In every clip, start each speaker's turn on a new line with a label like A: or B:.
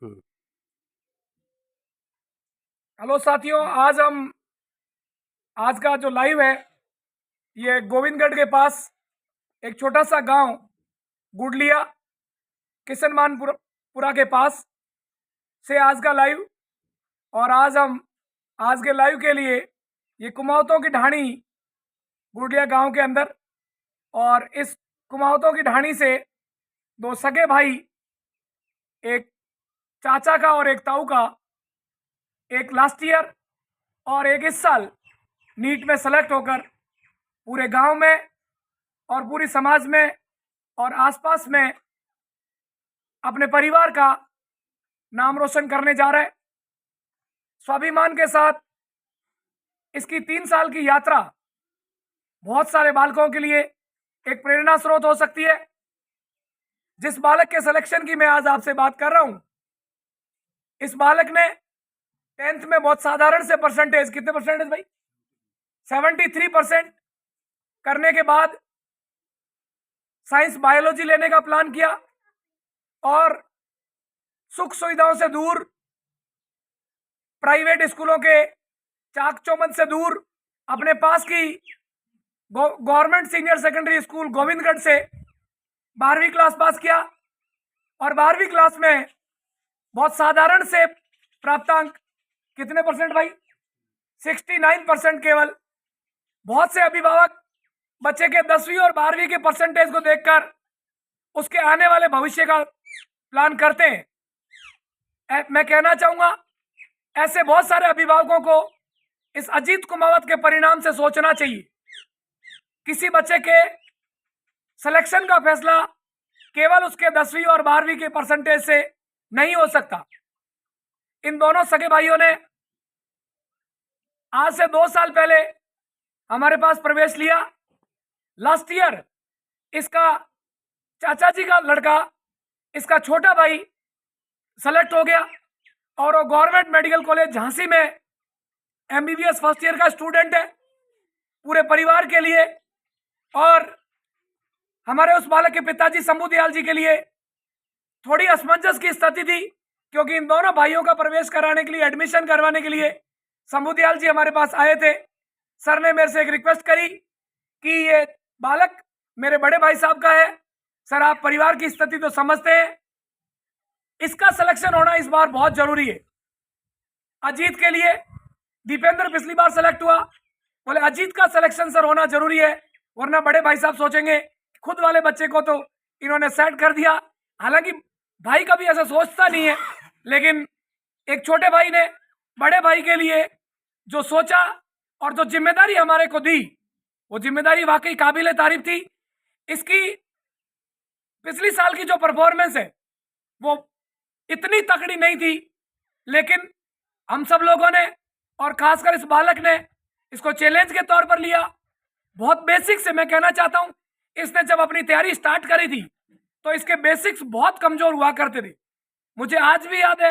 A: हम्म।
B: Hello साथियों, आज का जो लाइव है ये गोविंदगढ़ के पास एक छोटा सा गांव गुडलिया किशनमानपुरा के पास से आज का लाइव। और आज के लाइव के लिए ये कुमाऊँतों की ढाणी गुडलिया गांव के अंदर, और इस कुमाऊँतों की ढाणी से दो सगे भाई, एक चाचा का और एक ताऊ का, एक लास्ट ईयर और एक इस साल नीट में सेलेक्ट होकर पूरे गांव में और पूरी समाज में और आसपास में अपने परिवार का नाम रोशन करने जा रहे हैं। स्वाभिमान के साथ इसकी 3 साल की यात्रा बहुत सारे बालकों के लिए एक प्रेरणा स्रोत हो सकती है। जिस बालक के सिलेक्शन की मैं आज आपसे बात कर रहा हूं, इस बालक ने 10th में बहुत साधारण से परसेंटेज, कितने परसेंटेज भाई, 73% करने के बाद साइंस बायोलॉजी लेने का प्लान किया और सुख सुविधाओं से दूर, प्राइवेट स्कूलों के चाक चौबंद से दूर, अपने पास की government senior secondary school Govindgarh से 12वीं क्लास पास किया। और 12वीं क्लास में बहुत साधारण से प्राप्तांक, कितने परसेंट भाई, 69% केवल। बहुत से अभिभावक बच्चे के 10वीं और 12वीं के परसेंटेज को देखकर उसके आने वाले भविष्य का प्लान करते हैं। मैं कहना चाहूंगा, ऐसे बहुत सारे अभिभावकों को इस अजीत कुमावत के परिणाम से सोचना चाहिए। किसी बच्चे के सिलेक्शन का फैसला केवल उसके 10वीं और 12वीं के परसेंटेज से नहीं हो सकता। इन दोनों सगे भाइयों ने आज से 2 साल पहले हमारे पास प्रवेश लिया। लास्ट ईयर इसका चाचा जी का लड़का, इसका छोटा भाई सेलेक्ट हो गया और वो गवर्नमेंट मेडिकल कॉलेज झांसी में एमबीबीएस फर्स्ट ईयर का स्टूडेंट है, पूरे परिवार के लिए। और हमारे उस बालक के पिताजी शंभू दयाल जी के लिए थोड़ी असमंजस की स्थिति थी, क्योंकि इन दोनों भाइयों का प्रवेश कराने के लिए, एडमिशन करवाने के लिए शंभू दयाल जी हमारे पास आए थे। सर ने मेरे से एक रिक्वेस्ट करी कि ये बालक मेरे बड़े भाई साहब का है, सर आप परिवार की स्थिति तो समझते हैं, इसका सिलेक्शन होना इस बार बहुत जरूरी है। अजीत के लिए दीपेंद्र पिछली बार सेलेक्ट हुआ, बोले अजीत का सिलेक्शन सर होना जरूरी है, वरना बड़े भाई साहब सोचेंगे खुद वाले बच्चे को तो इन्होंने सेट कर दिया। हालांकि भाई कभी ऐसा सोचता नहीं है, लेकिन एक छोटे भाई ने बड़े भाई के लिए जो सोचा और जो जिम्मेदारी हमारे को दी, वो जिम्मेदारी वाकई काबिले तारीफ थी। इसकी पिछली साल की जो परफॉर्मेंस है वो इतनी तकड़ी नहीं थी, लेकिन हम सब लोगों ने और खासकर इस बालक ने इसको चैलेंज के तौर पर लिया। बहुत बेसिक से मैं कहना चाहता हूं, इसने जब अपनी तैयारी स्टार्ट करी थी तो इसके बेसिक्स बहुत कमजोर हुआ करते थे। मुझे आज भी याद है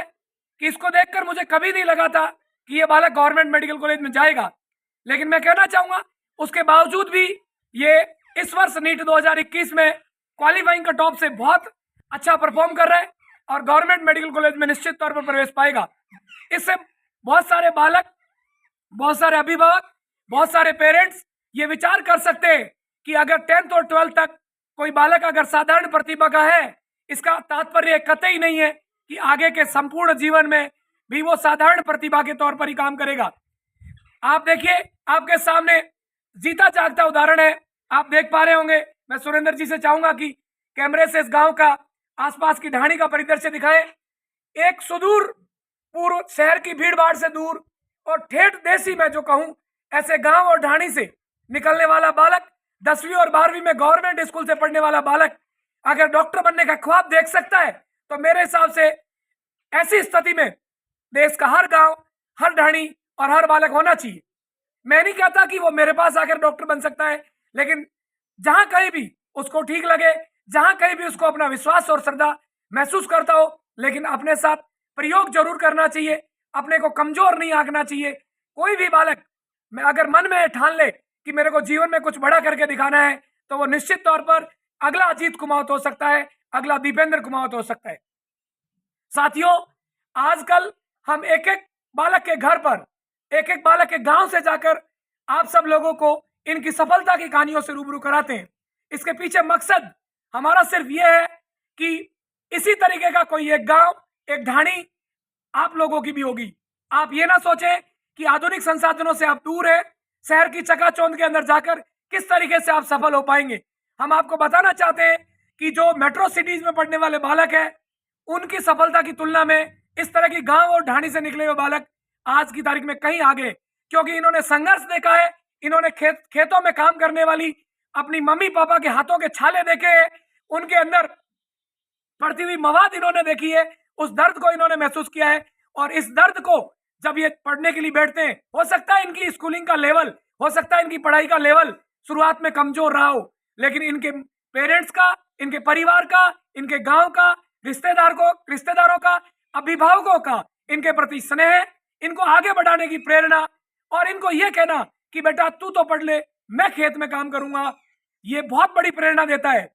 B: कि इसको देखकर मुझे कभी नहीं लगा था कि ये बालक गवर्नमेंट मेडिकल कॉलेज में जाएगा, लेकिन मैं कहना चाहूंगा उसके बावजूद भी ये इस वर्ष नीट 2021 में क्वालिफाइंग कट ऑफ से बहुत अच्छा परफॉर्म कर रहा है और गवर्नमेंट मेडिकल कॉलेज में निश्चित तौर पर प्रवेश पाएगा। इससे बहुत सारे बालक, बहुत सारे अभिभावक, बहुत सारे पेरेंट्स ये विचार कर सकते हैं कि अगर 10th और 12th तक कोई बालक अगर साधारण प्रतिभा का है, इसका तात्पर्य कतई नहीं है कि आगे के संपूर्ण जीवन में भी वो साधारण प्रतिभा के तौर पर ही काम करेगा। आप देखिए, आपके सामने जीता जागता उदाहरण है, आप देख पा रहे होंगे। मैं सुरेंद्र जी से चाहूंगा कि कैमरे से इस गांव का, आसपास की ढाणी का परिदृश्य दिखाए। एक सुदूर पूर्व शहर की भीड़ भाड़ से दूर और ठेठ देसी, मैं जो कहूं, ऐसे गांव और ढाणी से निकलने वाला बालक, 10वीं और 12वीं में गवर्नमेंट स्कूल से पढ़ने वाला बालक अगर डॉक्टर बनने का ख्वाब देख सकता है, तो मेरे हिसाब से ऐसी स्थिति में देश का हर गांव, हर ढाणी और हर बालक होना चाहिए। मैं नहीं कहता कि वो मेरे पास आकर डॉक्टर बन सकता है, लेकिन जहां कहीं भी उसको ठीक लगे, जहां कहीं भी उसको अपना विश्वास और श्रद्धा महसूस करता हो, लेकिन अपने साथ प्रयोग जरूर करना चाहिए, अपने को कमजोर नहीं आंकना चाहिए। कोई भी बालक मैं अगर मन में ठान ले कि मेरे को जीवन में कुछ बड़ा करके दिखाना है, तो वो निश्चित तौर पर अगला अजीत कुमावत हो सकता है, अगला दीपेंद्र कुमावत हो सकता है। साथियों, आजकल हम एक एक बालक के घर पर, एक एक बालक के गांव से जाकर आप सब लोगों को इनकी सफलता की कहानियों से रूबरू कराते हैं। इसके पीछे मकसद हमारा सिर्फ यह है कि इसी तरीके का कोई एक गांव, एक ढाणी आप लोगों की भी होगी। आप ये ना सोचें कि आधुनिक संसाधनों से आप दूर है, शहर की चकाचौंध के अंदर जाकर किस तरीके से आप सफल हो पाएंगे। हम आपको बताना चाहते हैं कि जो मेट्रो सिटीज में पढ़ने वाले बालक हैं, उनकी सफलता की तुलना में इस तरह की गांव और ढाणी से निकले हुए बालक आज की तारीख में कहीं आगे, क्योंकि इन्होंने संघर्ष देखा है, इन्होंने खेतों में काम करने वाली अपनी मम्मी पापा के हाथों के छाले देखे हैं, उनके अंदर पड़ती हुई मवाद इन्होंने देखी है, उस दर्द को इन्होंने महसूस किया है। और इस दर्द को जब ये पढ़ने के लिए बैठते हैं, हो सकता है इनकी स्कूलिंग का लेवल, हो सकता है इनकी पढ़ाई का लेवल शुरुआत में कमजोर रहा हो, लेकिन इनके पेरेंट्स का, इनके परिवार का, इनके गांव का, रिश्तेदारों का, अभिभावकों का इनके प्रति स्नेह, इनको आगे बढ़ाने की प्रेरणा और इनको यह कहना कि बेटा तू तो पढ़ ले, मैं खेत में काम करूंगा, ये बहुत बड़ी प्रेरणा देता है।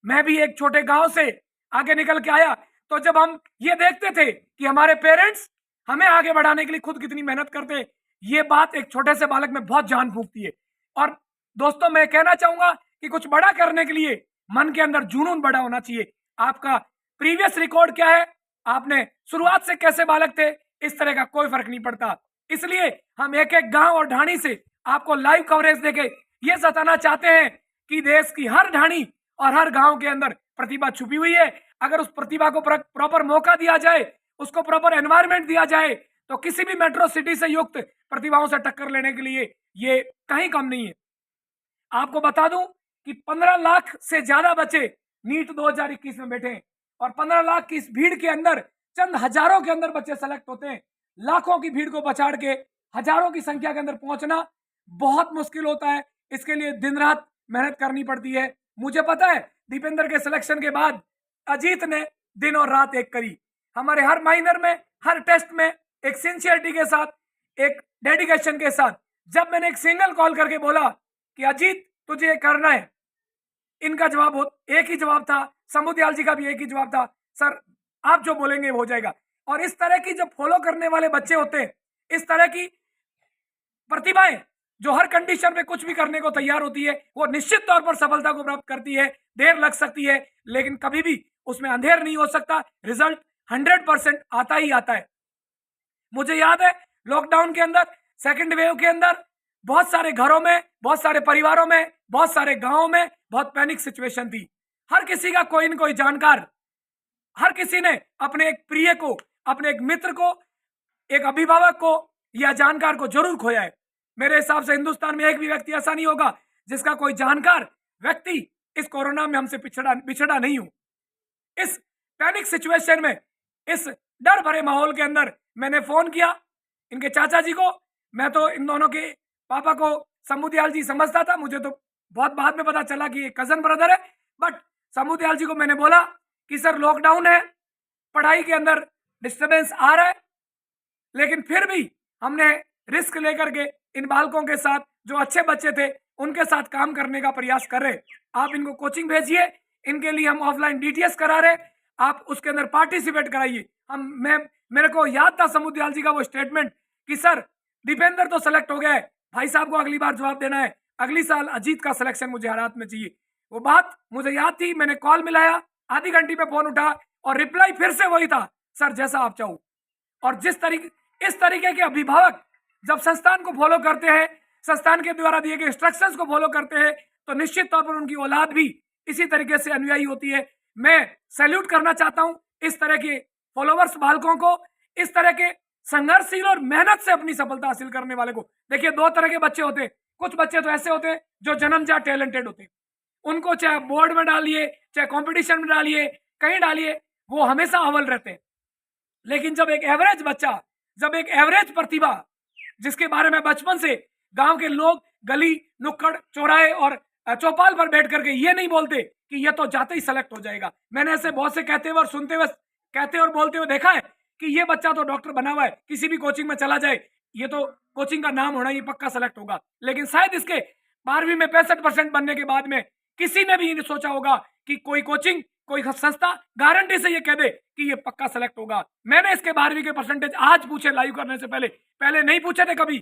B: मैं भी एक छोटे गांव से आगे निकल के आया, तो जब हम ये देखते थे कि हमारे पेरेंट्स हमें आगे बढ़ाने के लिए खुद कितनी मेहनत करते, ये बात एक छोटे से बालक में बहुत जान फूंकती है। और दोस्तों, मैं कहना चाहूंगा कि कुछ बड़ा करने के लिए मन के अंदर जुनून बड़ा होना चाहिए। आपका प्रीवियस रिकॉर्ड क्या है, आपने शुरुआत से कैसे बालक थे, इस तरह का कोई फर्क नहीं पड़ता। इसलिए हम एक एक गांव और ढाणी से आपको लाइव कवरेज देके ये जताना चाहते हैं कि देश की हर ढाणी और हर गांव के अंदर प्रतिभा छुपी हुई है। अगर उस प्रतिभा को प्रॉपर मौका दिया जाए, उसको प्रॉपर एनवायरनमेंट दिया जाए, तो किसी भी मेट्रो सिटी से युक्त प्रतिभाओं से टक्कर लेने के लिए ये कहीं कम नहीं है। आपको बता दूं कि 15 लाख से ज्यादा बच्चे नीट 2021 में बैठे हैं, और 15 लाख की इस भीड़ के अंदर चंद हजारों के अंदर बच्चे सेलेक्ट होते हैं। लाखों की भीड़ को पछाड़ के हजारों की संख्या के अंदर पहुंचना बहुत मुश्किल होता है। इसके लिए दिन रात मेहनत करनी पड़ती है। मुझे पता है, दीपेंद्र के सिलेक्शन के बाद अजीत ने दिन और रात एक करी। हमारे हर माइनर में, हर टेस्ट में एक सिंसियरिटी के साथ, एक डेडिकेशन के साथ, जब मैंने एक सिंगल कॉल करके बोला कि अजीत तुझे ये करना है, इनका जवाब एक ही जवाब था, शंभू दयाल जी का भी एक ही जवाब था, सर आप जो बोलेंगे हो जाएगा। और इस तरह की जब फॉलो करने वाले बच्चे होते हैं, इस तरह की प्रतिभाएं जो हर कंडीशन में कुछ भी करने को तैयार होती है, वो निश्चित तौर पर सफलता को प्राप्त करती है। देर लग सकती है, लेकिन कभी भी उसमें अंधेर नहीं हो सकता। रिजल्ट 100% आता ही आता है। मुझे याद है लॉकडाउन के अंदर, सेकंड वेव के अंदर, बहुत सारे घरों में, बहुत सारे परिवारों में, बहुत सारे गांवों में बहुत पैनिक सिचुएशन थी। हर किसी का कोई न कोई जानकार, हर किसी ने अपने एक प्रिय को, अपने एक मित्र को, एक अभिभावक को या जानकार को जरूर खोया है। मेरे हिसाब से हिंदुस्तान में एक भी व्यक्ति ऐसा नहीं होगा जिसका कोई जानकार व्यक्ति इस कोरोना में हमसे बिछड़ा नहीं हो। इस पैनिक सिचुएशन में, इस डर भरे माहौल के अंदर मैंने फोन किया इनके चाचा जी को। मैं तो इन दोनों के पापा को शंभू दयाल जी समझता था, मुझे तो बहुत बाद में पता चला कि ये कजन ब्रदर है। बट शंभू दयाल जी को मैंने बोला कि सर लॉकडाउन है, पढ़ाई के अंदर डिस्टर्बेंस आ रहा है, लेकिन फिर भी हमने रिस्क लेकर के इन बालकों के साथ, जो अच्छे बच्चे थे, उनके साथ काम करने का प्रयास कर रहे। आप इनको कोचिंग भेजिए, इनके लिए हम ऑफलाइन डीटीएस करा रहे, आप उसके अंदर पार्टिसिपेट कराइए। मेरे को याद था शंभू दयाल जी का वो स्टेटमेंट कि सर दीपेंद्र तो सेलेक्ट हो गया है, भाई साहब को अगली बार जवाब देना है, अगली साल अजीत का सिलेक्शन मुझे हालात में चाहिए। वो बात मुझे याद थी। मैंने कॉल मिलाया, आधी घंटी पे फोन उठा और रिप्लाई फिर से वही था, सर जैसा आप चाहो। और इस तरीके के अभिभावक जब संस्थान को फॉलो करते हैं, संस्थान के द्वारा दिए गए इंस्ट्रक्शंस को फॉलो करते हैं, तो निश्चित तौर पर उनकी औलाद भी इसी तरीके से अनुयायी होती है। मैं सैल्यूट करना चाहता हूं इस तरह के फॉलोवर्स बालकों को, इस तरह के संघर्षशील और मेहनत से अपनी सफलता हासिल करने वाले को। देखिए, दो तरह के बच्चे होते हैं। कुछ बच्चे तो ऐसे होते हैं जो जन्मजात टैलेंटेड होते हैं, उनको चाहे बोर्ड में डालिए, चाहे कंपटीशन में डालिए, कहीं डालिए, वो हमेशा अव्वल रहते हैं। लेकिन जब एक एवरेज बच्चा, जब एक एवरेज प्रतिभा, जिसके बारे में बचपन से गांव के लोग गली, नुक्कड़, चौराहे और चौपाल पर बैठ करके ये नहीं बोलते कि ये तो जाते ही सेलेक्ट हो जाएगा। मैंने ऐसे बहुत से कहते हुए और सुनते हुए, कहते और बोलते हुए देखा है कि ये बच्चा तो डॉक्टर बना हुआ है, किसी भी कोचिंग में चला जाए, ये तो कोचिंग का नाम होना, ये पक्का सेलेक्ट होगा। लेकिन शायद इसके 12वीं में 65% बनने के बाद में किसी ने भी नहीं सोचा होगा कि कोई कोचिंग कोई संस्था गारंटी से ये कह दे कि ये पक्का सेलेक्ट होगा। मैंने इसके 12वीं के परसेंटेज आज पूछे लाइव करने से पहले नहीं पूछे थे कभी।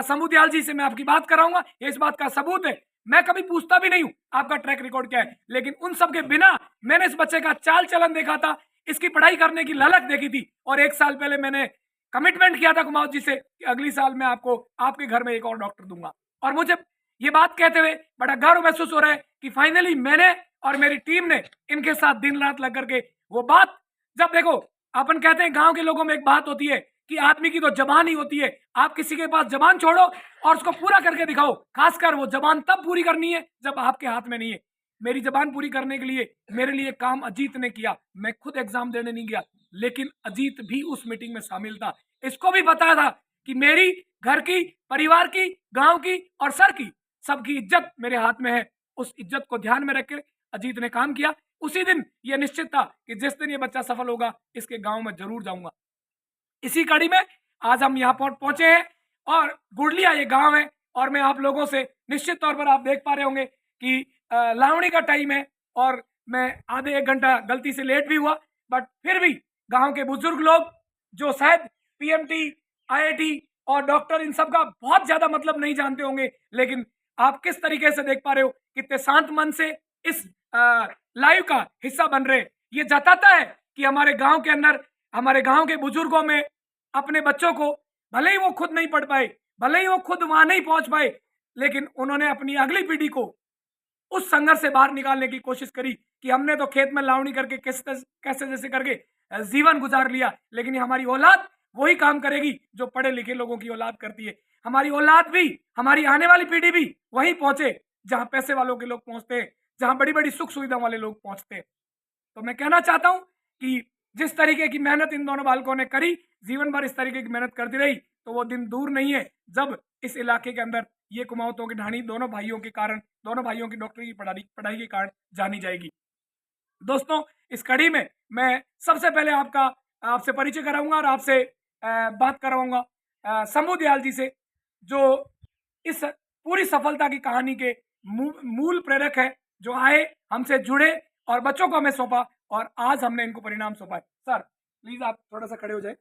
B: शंभू दयाल जी से मैं आपकी बात कराऊंगा, ये इस बात का सबूत है। मैं कभी पूछता भी नहीं हूं आपका ट्रैक रिकॉर्ड क्या है, लेकिन उन सब के बिना मैंने इस बच्चे का चाल चलन देखा था, इसकी पढ़ाई करने की ललक देखी थी, और 1 साल पहले मैंने कमिटमेंट किया था कुमाऊं जी से कि अगली साल मैं आपको आपके घर में एक और डॉक्टर दूंगा। और मुझे ये बात कहते हुए बड़ा गर्व महसूस हो रहा है कि फाइनली मैंने और मेरी टीम ने इनके साथ दिन रात लग करके वो बात, जब देखो अपन कहते हैं गांव के लोगों में एक बात होती है कि आदमी की तो जबान ही होती है, आप किसी के पास जबान छोड़ो और उसको पूरा करके दिखाओ। खासकर वो जबान तब पूरी करनी है जब आपके हाथ में नहीं है। मेरी जबान पूरी करने के लिए मेरे लिए काम अजीत ने किया। मैं खुद एग्जाम देने नहीं गया, लेकिन अजीत भी उस मीटिंग में शामिल था। इसको भी पता था कि मेरी घर की, परिवार की, गांव की और सर की, सबकी इज्जत मेरे हाथ में है। उस इज्जत को ध्यान में रख के अजीत ने काम किया। उसी दिन यह निश्चित था कि जिस दिन ये बच्चा सफल होगा, इसके गांव में जरूर जाऊंगा। इसी कड़ी में आज हम यहाँ पर पहुंचे हैं और गुड़लिया ये गांव है, और मैं आप लोगों से निश्चित तौर पर आप देख पा रहे होंगे कि लावणी का टाइम है और मैं आधे 1 घंटा गलती से लेट भी हुआ, बट फिर भी गांव के बुजुर्ग लोग जो शायद पीएमटी, आईआईटी और डॉक्टर इन सब का बहुत ज्यादा मतलब नहीं जानते होंगे, लेकिन आप किस तरीके से देख पा रहे हो, कितने शांत मन से इस लाइव का हिस्सा बन रहे। ये जताता है कि हमारे गांव के अंदर, हमारे गांव के बुजुर्गों में अपने बच्चों को, भले ही वो खुद नहीं पढ़ पाए, भले ही वो खुद वहां नहीं पहुंच पाए, लेकिन उन्होंने अपनी अगली पीढ़ी को उस संघर्ष से बाहर निकालने की कोशिश करी कि हमने तो खेत में लावणी करके कैसे जैसे करके जीवन गुजार लिया, लेकिन हमारी औलाद वही काम करेगी जो पढ़े लिखे लोगों की औलाद करती है। हमारी औलाद भी, हमारी आने वाली पीढ़ी भी वहीं पहुंचे जहां पैसे वालों के लोग पहुंचते हैं, जहां बड़ी बड़ी सुख सुविधा वाले लोग पहुंचते हैं। तो मैं कहना चाहता हूं कि जिस तरीके की मेहनत इन दोनों बालकों ने करी, जीवन भर इस तरीके की मेहनत करती रही, तो वो दिन दूर नहीं है जब इस इलाके के अंदर ये कुमाऊतों की ढाणी दोनों भाइयों के कारण, दोनों भाइयों की डॉक्टरी की पढ़ाई के कारण जानी जाएगी। दोस्तों, इस कड़ी में मैं सबसे पहले आपसे परिचय कराऊंगा और आपसे बात करवाऊंगा शंभू दयाल जी से, जो इस पूरी सफलता की कहानी के मूल प्रेरक है, जो आए, हमसे जुड़े और बच्चों को हमें सौंपा, और आज हमने इनको परिणाम सौंपा है। सर प्लीज आप थोड़ा सा खड़े हो जाए।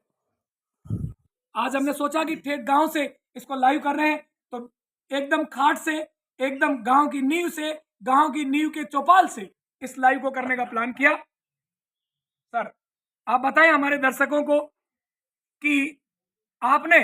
B: आज हमने सोचा कि ठेठ गांव से इसको लाइव कर रहे हैं, तो एकदम खाट से, एकदम गांव की नींव से, गांव की नींव के चौपाल से इस लाइव को करने का प्लान किया। सर आप बताएं हमारे दर्शकों को कि आपने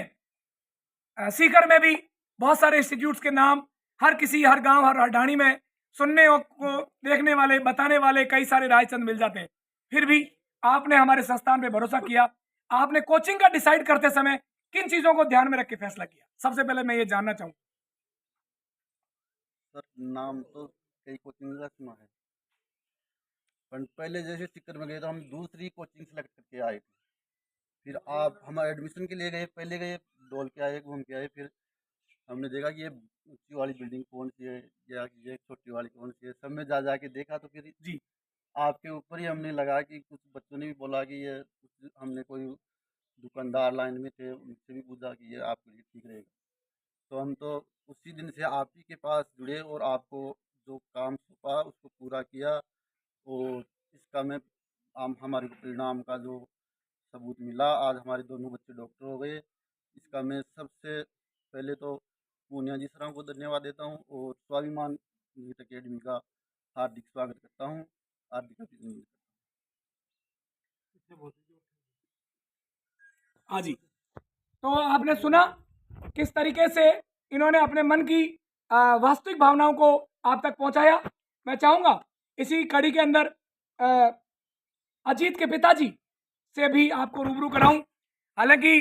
B: सीकर में भी बहुत सारे इंस्टीट्यूट्स के नाम, हर किसी, हर गांव, हर ढाणी में सुनने को, देखने वाले, बताने वाले कई सारे रायचंद मिल जाते हैं, फिर भी आपने हमारे संस्थान पे भरोसा किया। आपने कोचिंग का डिसाइड करते समय किन चीजों को ध्यान में रख के फैसला किया, सबसे पहले मैं ये जानना चाहूँ।
A: सर नाम तो कई कोचिंग का सुना है, पर पहले जैसे सीकर में गए तो हम दूसरी कोचिंग सेलेक्ट करके आए थे। फिर आप हमारे एडमिशन के लिए गए, पहले गए डोल के आए, घूम के आए, फिर हमने देखा कि ये ऊंची वाली बिल्डिंग कौन सी है या ये छोटी वाली कौन सी है, सब में जा के देखा, तो फिर
B: जी,
A: आपके ऊपर ही हमने लगा कि कुछ बच्चों ने भी बोला कि ये हमने कोई दुकानदार लाइन में थे, उनसे भी पूछा कि ये आपके लिए ठीक रहेगा। तो हम तो उसी दिन से आप ही के पास जुड़े और आपको जो काम सौंपा उसको पूरा किया, और इसका मैं हमारे परिणाम का जो सबूत मिला, आज हमारे दोनों बच्चे डॉक्टर हो गए। इसका मैं सबसे पहले तो पूनिया जी सराव को धन्यवाद देता हूँ और स्वाभिमान संगीत अकेडमी का हार्दिक स्वागत करता हूँ, हार्दिक अभिनंदन करता हूँ।
B: हाँ जी। तो आपने सुना किस तरीके से इन्होंने अपने मन की वास्तविक भावनाओं को आप तक पहुंचाया। मैं चाहूंगा इसी कड़ी के अंदर अजीत के पिताजी से भी आपको रूबरू कराऊं। हालांकि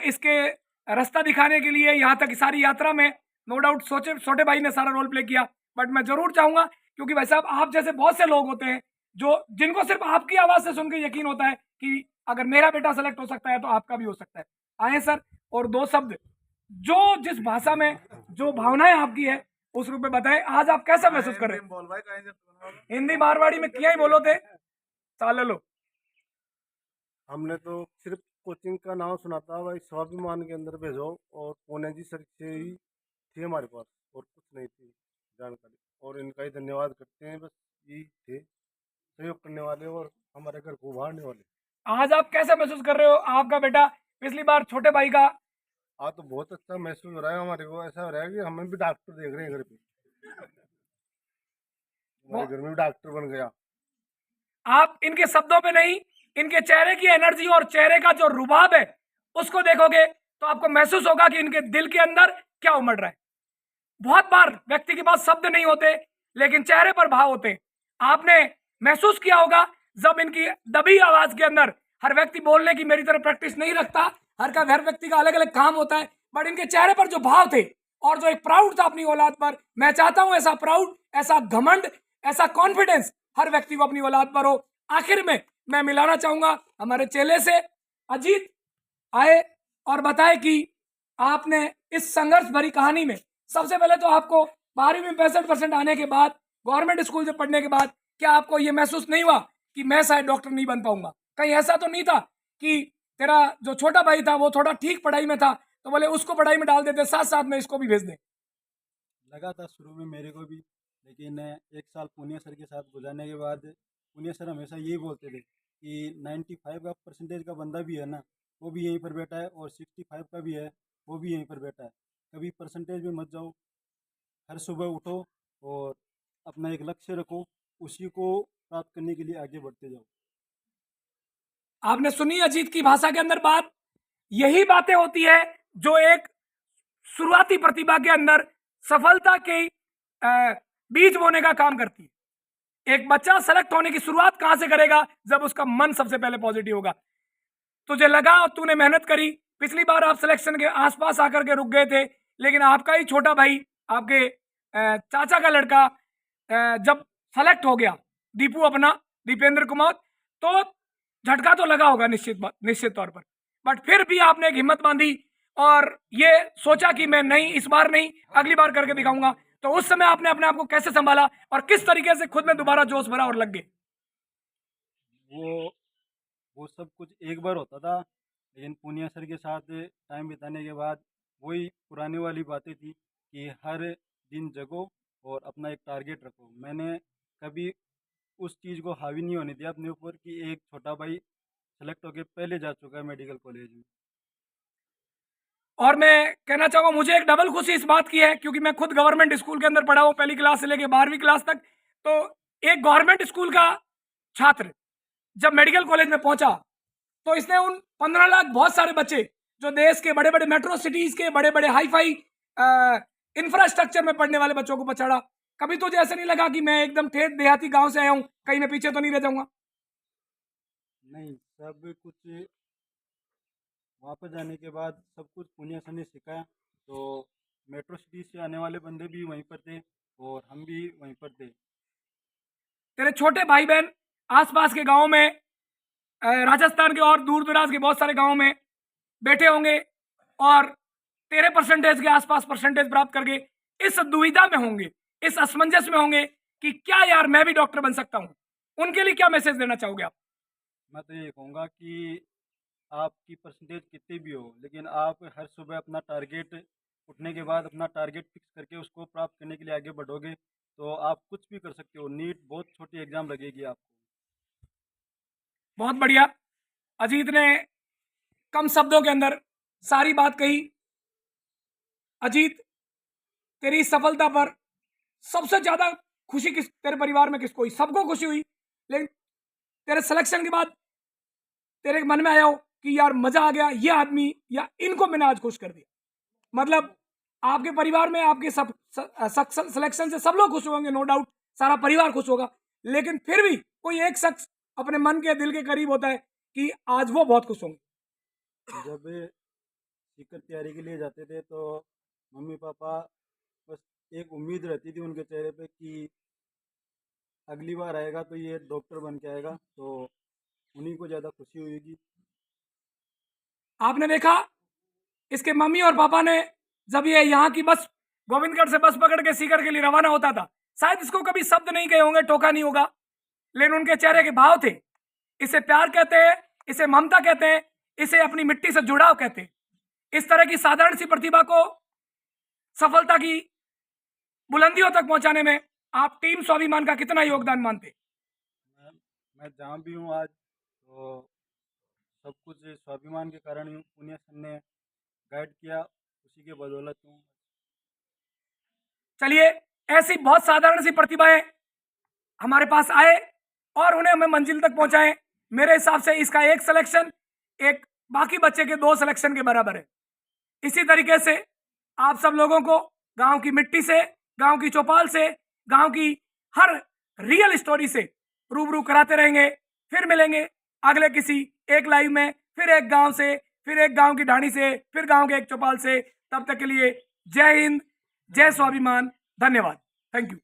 B: इसके रास्ता दिखाने के लिए यहाँ तक सारी यात्रा में नो डाउट छोटे भाई ने सारा रोल प्ले किया, बट मैं जरूर चाहूंगा, क्योंकि भाई साहब आप जैसे बहुत से लोग होते हैं जो जिनको सिर्फ आपकी आवाज से सुन के यकीन होता है कि अगर मेरा बेटा सेलेक्ट हो सकता है तो आपका भी हो सकता है। आए सर, और 2 शब्द जो जिस भाषा में जो भावनाएं आपकी है उस रूप में बताएं। आज आप कैसा महसूस कर रहे हैं? हिंदी मारवाड़ी में किया ही बोलो थे, चाल लो।
C: हमने तो सिर्फ कोचिंग का नाम सुना था भाई, स्वाभिमान के अंदर भेजो, और पुणे जी सर से ही थी हमारे पास, और कुछ नहीं थी जानकारी, और इनका ही धन्यवाद करते हैं, बस यही थे सहयोग करने वाले और हमारे घर को उभारने वाले।
B: आज आप कैसे महसूस कर रहे हो? आपका बेटा पिछली बार छोटे भाई का
C: आज तो बहुत अच्छा महसूस हो रहा है हमारे को, ऐसा हो रहा है कि हमें भी डॉक्टर देख रहे हैं घर पे, हमारे घर में भी डॉक्टर बन गया।
B: आप इनके शब्दों पे नहीं, इनके चेहरे की एनर्जी और चेहरे का जो रुबाब है उसको देखोगे तो आपको महसूस होगा कि इनके दिल के अंदर क्या उमड़ रहा है। बहुत बार व्यक्ति के पास शब्द नहीं होते लेकिन चेहरे पर भाव होते। आपने महसूस किया होगा जब इनकी दबी आवाज के अंदर, हर व्यक्ति बोलने की मेरी तरह प्रैक्टिस नहीं रखता, हर व्यक्ति का अलग अलग काम होता है, बट इनके चेहरे पर जो भाव थे और जो एक प्राउड था अपनी औलाद पर, मैं चाहता हूं ऐसा प्राउड, ऐसा घमंड, ऐसा कॉन्फिडेंस हर व्यक्ति को अपनी औलाद पर हो। आखिर में मैं मिलाना चाहूंगा हमारे चेले से। अजीत आए और बताए कि आपने इस संघर्ष भरी कहानी में सबसे पहले तो आपको 12वीं में 65% आने के बाद, गवर्नमेंट स्कूल से पढ़ने के बाद, क्या आपको यह महसूस नहीं हुआ कि मैं शायद डॉक्टर नहीं बन पाऊंगा? कहीं ऐसा तो नहीं था कि तेरा जो छोटा भाई था वो थोड़ा ठीक पढ़ाई में था तो बोले उसको पढ़ाई में डाल देते, साथ साथ में इसको भी भेज दे?
D: लगा था शुरू में मेरे को भी, लेकिन एक साल पुनिया सर के साथ गुजारने के बाद पुनिया सर हमेशा यही बोलते थे कि 95 का परसेंटेज का बंदा भी है ना, वो भी यहीं पर बैठा है, और 65 का भी है, वो भी यहीं पर बैठा है। कभी परसेंटेज में मत जाओ, हर सुबह उठो और अपना एक लक्ष्य रखो, उसी को प्राप्त करने के लिए आगे बढ़ते जाओ।
B: आपने सुनी अजीत की भाषा के अंदर बात? यही बातें होती है जो एक शुरुआती प्रतिभा के अंदर सफलता के बीज बोने का काम करती है। एक बच्चा सेलेक्ट होने की शुरुआत कहां से करेगा? जब उसका मन सबसे पहले पॉजिटिव होगा। तुझे लगा और तूने मेहनत करी, पिछली बार आप सिलेक्शन के आसपास आकर के रुक गए थे, लेकिन आपका ही छोटा भाई, आपके चाचा का लड़का जब सेलेक्ट हो गया, दीपू अपना, दीपेंद्र कुमार, तो झटका तो लगा होगा निश्चित तौर पर, बट फिर भी आपने एक हिम्मत बांधी और ये सोचा कि मैं नहीं, इस बार नहीं, अगली बार करके दिखाऊंगा। तो उस समय आपने अपने आप को कैसे संभाला और किस तरीके से खुद में दोबारा जोश भरा और लग गए?
D: वो वो सब कुछ एक बार होता था, लेकिन पुनिया सर के साथ टाइम बिताने के बाद वही पुरानी वाली बातें थी कि हर दिन जगो और अपना एक टारगेट रखो। मैंने कभी उस चीज़ को हावी नहीं होने दिया अपने ऊपर कि एक छोटा भाई सेलेक्ट होके पहले जा चुका है मेडिकल कॉलेज में।
B: और मैं कहना चाहूंगा मुझे एक डबल खुशी इस बात की है क्योंकि मैं खुद गवर्नमेंट स्कूल के अंदर पढ़ा हूं, पहली क्लास से लेकर 12वीं क्लास तक। तो एक गवर्नमेंट स्कूल का छात्र जब मेडिकल कॉलेज में पहुंचा तो इसने उन 15 लाख बहुत सारे बच्चे जो देश के बड़े बड़े मेट्रो सिटीज के बड़े बड़े हाई फाई इंफ्रास्ट्रक्चर में पढ़ने वाले बच्चों को पछाड़ा। कभी तुझे ऐसा नहीं लगा कि मैं एकदम ठेठ देहाती गांव से आया हूं, कहीं मैं पीछे तो नहीं रह जाऊंगा?
D: नहीं, सब कुछ वापस जाने के बाद सब कुछ पुनिया सर ने सिखाया। तो मेट्रो सिटी से आने वाले बंदे भी वहीं पर थे और हम भी वहीं पर थे।
B: तेरे छोटे भाई बहन आसपास के गांव में, राजस्थान के और दूर दराज के बहुत सारे गांवों में बैठे होंगे और तेरे परसेंटेज के आसपास परसेंटेज प्राप्त करके इस दुविधा में होंगे, इस असमंजस में होंगे कि क्या यार मैं भी डॉक्टर बन सकता हूं। उनके लिए क्या मैसेज देना चाहोगे आप?
D: मैं तो ये कहूँगा कि आपकी परसेंटेज कितनी भी हो, लेकिन आप हर सुबह अपना टारगेट, उठने के बाद अपना टारगेट फिक्स करके उसको प्राप्त करने के लिए आगे बढ़ोगे तो आप कुछ भी कर सकते हो। नीट बहुत छोटी एग्ज़ाम लगेगी आपको।
B: बहुत बढ़िया। अजीत ने कम शब्दों के अंदर सारी बात कही। अजीत, तेरी सफलता पर सबसे ज्यादा खुशी किस, तेरे परिवार में किसको हुई? सबको खुशी हुई, लेकिन तेरे सिलेक्शन के बाद तेरे मन में आया हो कि यार मजा आ गया, ये आदमी या इनको मैंने आज खुश कर दिया? मतलब आपके परिवार में आपके सब सिलेक्शन से सब लोग खुश होंगे, नो डाउट, सारा परिवार खुश होगा, लेकिन फिर भी कोई एक शख्स अपने मन के दिल के करीब होता है कि आज वो बहुत खुश होंगे।
D: जब सीकर तैयारी के लिए जाते थे तो मम्मी पापा, बस एक उम्मीद रहती थी उनके चेहरे पे कि अगली बार आएगा तो ये डॉक्टर बन के आएगा, तो उन्हीं को ज़्यादा खुशी हुई।
B: आपने देखा इसके मम्मी और पापा ने जब ये यहाँ की बस, गोविंदगढ़ से बस पकड़ के सीकर के लिए रवाना होता था, शायद इसको कभी शब्द नहीं कहे होंगे, टोका नहीं होगा, लेकिन उनके चेहरे के भाव थे। इसे प्यार कहते हैं, इसे ममता कहते हैं, इसे अपनी मिट्टी से जुड़ाव कहते हैं। इस तरह की साधारण सी प्रतिभा को सफलता की बुलंदियों तक पहुंचाने में आप टीम स्वाभिमान का कितना योगदान मानते?
D: मैं जहाँ भी हूँ आज, तो सब कुछ स्वाभिमान के कारण ही हूँ। पुनिया सर ने गाइड किया, उसी के बदौलत हूँ।
B: चलिए, ऐसी बहुत साधारण सी प्रतिभाएं हमारे पास आए और उन्हें हमें मंजिल तक पहुंचाएं। मेरे हिसाब से इसका एक सिलेक्शन एक बाकी बच्चे के 2 सिलेक्शन के बराबर है। इसी तरीके से आप सब लोगों को गांव की मिट्टी से, गांव की चौपाल से, गांव की हर रियल स्टोरी से रूबरू कराते रहेंगे। फिर मिलेंगे अगले किसी एक लाइव में, फिर एक गांव से, फिर एक गांव की ढाणी से, फिर गांव के एक चौपाल से। तब तक के लिए जय हिंद, जय स्वाभिमान, धन्यवाद, थैंक यू।